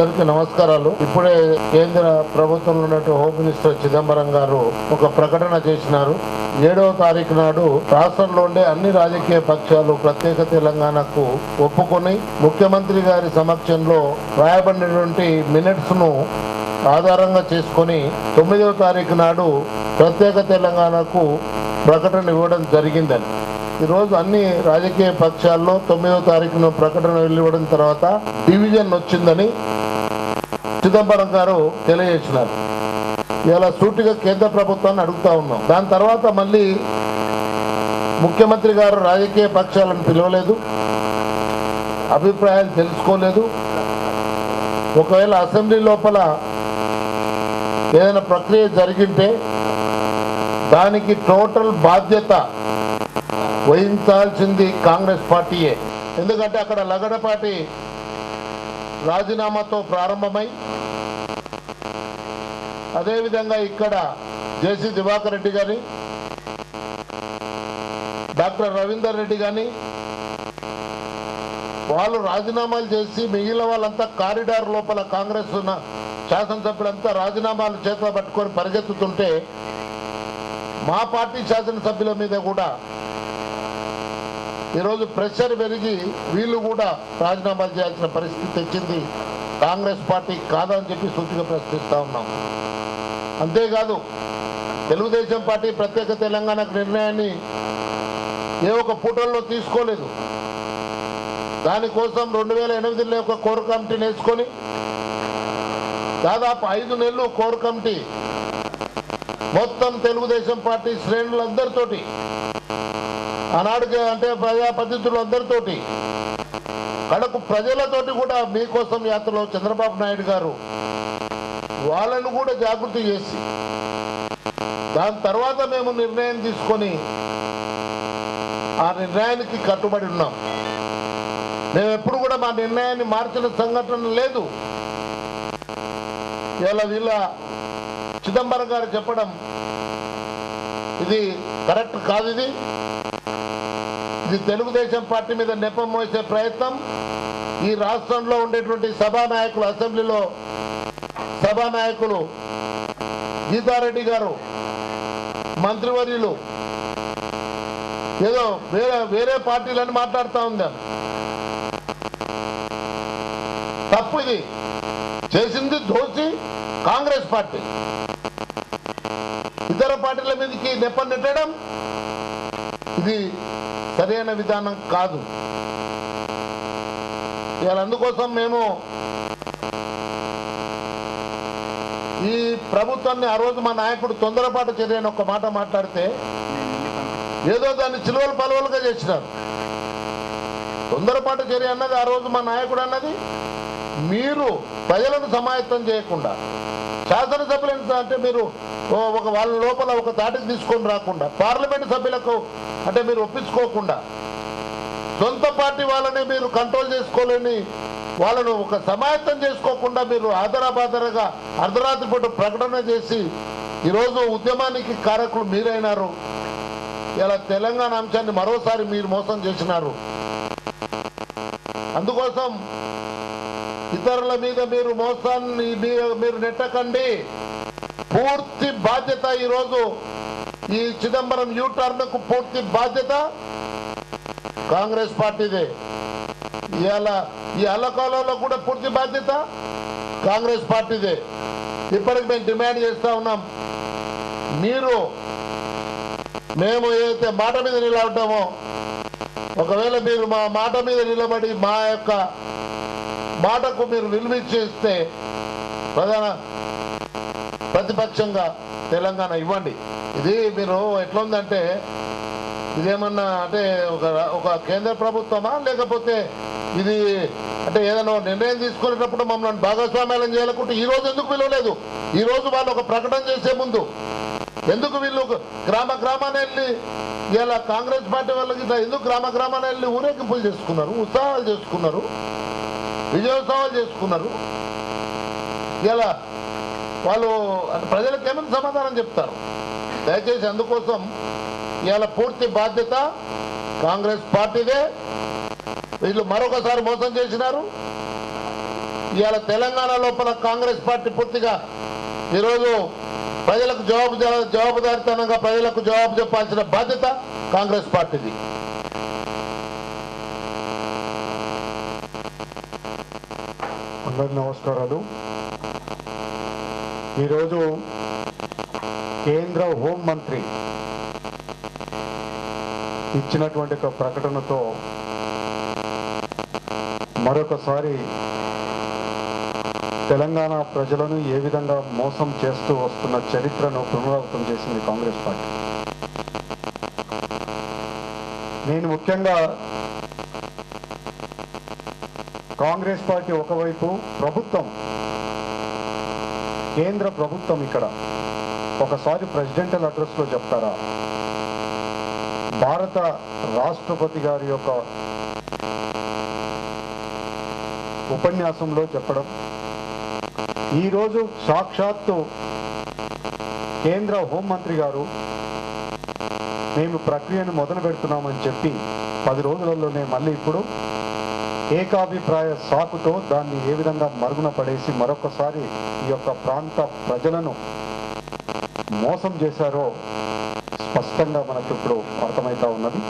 అందరికీ నమస్కారాలు. ఇప్పుడే కేంద్ర ప్రభుత్వంలో ఉన్నట్టు హోమ్ మినిస్టర్ చిదంబరం గారు ఒక ప్రకటన చేసినారు. 7వ తారీఖు నాడు రాష్ట్రంలో ఉండే అన్ని రాజకీయ పక్షాలు ప్రత్యేక తెలంగాణకు ఒప్పుకొని ముఖ్యమంత్రి గారి సమక్షంలో రాయబడినటువంటి మినిట్స్ ను ఆధారంగా చేసుకొని 9వ తారీఖు నాడు ప్రత్యేక తెలంగాణకు ప్రకటన ఇవ్వడం జరిగిందని. ఈరోజు అన్ని రాజకీయ పక్షాల్లో 9వ తారీఖున ప్రకటన వెలువడిన తర్వాత డివిజన్ వచ్చిందని చిదంబరం గారు తెలియజేసినారు. ఇలా సూటిగా కేంద్ర ప్రభుత్వాన్ని అడుగుతా ఉన్నాం. దాని తర్వాత మళ్ళీ ముఖ్యమంత్రి గారు రాజకీయ పక్షాలను పిలవలేదు, అభిప్రాయాలు తెలుసుకోలేదు. ఒకవేళ అసెంబ్లీ లోపల ఏదైనా ప్రక్రియ జరిగింటే దానికి టోటల్ బాధ్యత వహించాల్సింది కాంగ్రెస్ పార్టీయే. ఎందుకంటే అక్కడ లగడపాటి రాజీనామాతో ప్రారంభమై అదేవిధంగా ఇక్కడ జేసీ దివాకర్ రెడ్డి గాని, డాక్టర్ రవీందర్ రెడ్డి గాని వాళ్ళు రాజీనామాలు చేసి మిగిలిన వాళ్ళంతా కారిడార్ లోపల కాంగ్రెస్ ఉన్న శాసనసభ్యులంతా రాజీనామాలు చేతిలో పట్టుకొని పరిగెత్తుతుంటే మా పార్టీ శాసనసభ్యుల మీద కూడా ఈరోజు ప్రెషర్ పెరిగి వీళ్ళు కూడా రాజీనామాలు చేయాల్సిన పరిస్థితి తెచ్చింది కాంగ్రెస్ పార్టీ కాదని చెప్పి సూటిగా ప్రశ్నిస్తా ఉన్నాం. అంతేకాదు తెలుగుదేశం పార్టీ ప్రత్యేక తెలంగాణకు నిర్ణయాన్ని ఏ ఒక్క పూటల్లో తీసుకోలేదు. దానికోసం 2008లో ఒక కోర్ కమిటీని వేసుకొని దాదాపు 5 నెలలు కోర్ కమిటీ మొత్తం తెలుగుదేశం పార్టీ శ్రేణులందరితోటి ఆనాడు అంటే ప్రజాప్రతినిధులందరితోటి కడకు ప్రజలతోటి కూడా మీకోసం యాత్రలో చంద్రబాబు నాయుడు గారు వాళ్ళను కూడా జాగృతి చేసి దాని తర్వాత మేము నిర్ణయం తీసుకొని ఆ నిర్ణయానికి కట్టుబడి ఉన్నాం. మేము ఎప్పుడు కూడా మా నిర్ణయాన్ని మార్చిన సంఘటన లేదు. ఇలా వీళ్ళ చిదంబరం గారు చెప్పడం ఇది కరెక్ట్ కాదు. ఇది తెలుగుదేశం పార్టీ మీద నెపం మోసే ప్రయత్నం. ఈ రాష్ట్రంలో ఉండేటువంటి సభానాయకులు, అసెంబ్లీలో సభానాయకులు గీతారెడ్డి గారు, మంత్రివర్యులు ఏదో వేరే పార్టీలని మాట్లాడుతూ ఉందా? తప్పు. ఇది చేసింది దోషి కాంగ్రెస్ పార్టీ. ఇతర పార్టీల మీదకి నెపం నెట్టడం ఇది సరైన విధానం కాదు. ఇవాళ అందుకోసం మేము ఈ ప్రభుత్వాన్ని ఆ రోజు మా నాయకుడు తొందరపాటు చర్య అని ఒక మాట మాట్లాడితే ఏదో దాన్ని చిలువలు పలువలుగా చేసినారు. తొందరపాటు చర్య అన్నది ఆ రోజు మా నాయకుడు అన్నది మీరు ప్రజలను సమాయత్తం చేయకుండా, శాసనసభ్యులను అంటే మీరు వాళ్ళ లోపల ఒక తాటికి తీసుకొని రాకుండా, పార్లమెంట్ సభ్యులకు అంటే మీరు ఒప్పించుకోకుండా, సొంత పార్టీ వాళ్ళని మీరు కంట్రోల్ చేసుకోలేని వాళ్ళను ఒక సమాయత్తం చేసుకోకుండా మీరు ఆదరాబాదరగా అర్ధరాత్రి పూట ప్రకటన చేసి ఈరోజు ఉద్యమానికి కారకులు మీరైనారు. ఇలా తెలంగాణ అంశాన్ని మరోసారి మీరు మోసం చేసినారు. అందుకోసం ఇతరుల మీద మీరు మోసాన్ని మీరు నెట్టకండి. పూర్తి బాధ్యత ఈరోజు ఈ చిదంబరం యూటర్న్ కు పూర్తి బాధ్యత కాంగ్రెస్ పార్టీదే. ఈ అల్లకాలంలో కూడా పూర్తి బాధ్యత కాంగ్రెస్ పార్టీదే. ఇప్పటికి మేము డిమాండ్ చేస్తా ఉన్నాం, మేము ఏదైతే మాట మీద నిలబడ్డామో ఒకవేళ మీరు మా మాట మీద నిలబడి మా యొక్క మాటకు మీరు విలువిచ్చేస్తే ప్రధాన ప్రతిపక్షంగా తెలంగాణ ఇవ్వండి. ఇది మీరు ఎట్లా ఉందంటే ఇదేమన్నా అంటే ఒక కేంద్ర ప్రభుత్వమా, లేకపోతే ఇది అంటే ఏదైనా నిర్ణయం తీసుకునేటప్పుడు మమ్మల్ని భాగస్వామ్యాలను చేయాలనుకుంటే ఈ రోజు ఎందుకు పిలవలేదు? ఈ రోజు వాళ్ళు ఒక ప్రకటన చేసే ముందు ఎందుకు వీళ్ళు గ్రామాన్ని వెళ్ళి ఇలా కాంగ్రెస్ పార్టీ వాళ్ళకి ఎందుకు గ్రామాన్ని వెళ్ళి ఊరేగింపులు చేసుకున్నారు, ఉత్సవాలు చేసుకున్నారు, విజయోత్సవాలు చేసుకున్నారు? ఇలా వాళ్ళు ప్రజలకు ఏమైనా సమాధానం చెప్తారు? దయచేసి అందుకోసం ఇవాళ పూర్తి బాధ్యత కాంగ్రెస్ పార్టీదే. వీళ్ళు మరొకసారి మోసం చేసినారు. ఇవాళ తెలంగాణ లోపల కాంగ్రెస్ పార్టీ పూర్తిగా ఈరోజు ప్రజలకు జవాబుదారితనంగా ప్రజలకు జవాబు చెప్పాల్సిన బాధ్యత కాంగ్రెస్ పార్టీది. అందరికీ నమస్కారాలు. ఈరోజు కేంద్ర హోంమంత్రి ఇచ్చినటువంటి ఒక ప్రకటనతో మరొకసారి తెలంగాణ ప్రజలను ఏ విధంగా మోసం చేస్తూ వస్తున్న చరిత్రను పునరావృతం చేసింది కాంగ్రెస్ పార్టీ. నేను ముఖ్యంగా కాంగ్రెస్ పార్టీ ఒకవైపు ప్రభుత్వం, కేంద్ర ప్రభుత్వం ఇక్కడ ఒకసారి ప్రెసిడెంటల్ అడ్రస్లో చెప్తారా, భారత రాష్ట్రపతి గారి యొక్క ఉపన్యాసంలో చెప్పడం, ఈరోజు సాక్షాత్తు కేంద్ర హోంమంత్రి గారు మేము ప్రక్రియను మొదలు పెడుతున్నామని చెప్పి 10 రోజులలోనే మళ్ళీ ఇప్పుడు ఏకాభిప్రాయ సాకుతో దాన్ని ఏ విధంగా మరుగున పడేసి మరొకసారి ఈ యొక్క ప్రాంత ప్రజలను మోసం చేశారో స్పష్టంగా మనకు ఇప్పుడు అర్థమవుతా ఉన్నది.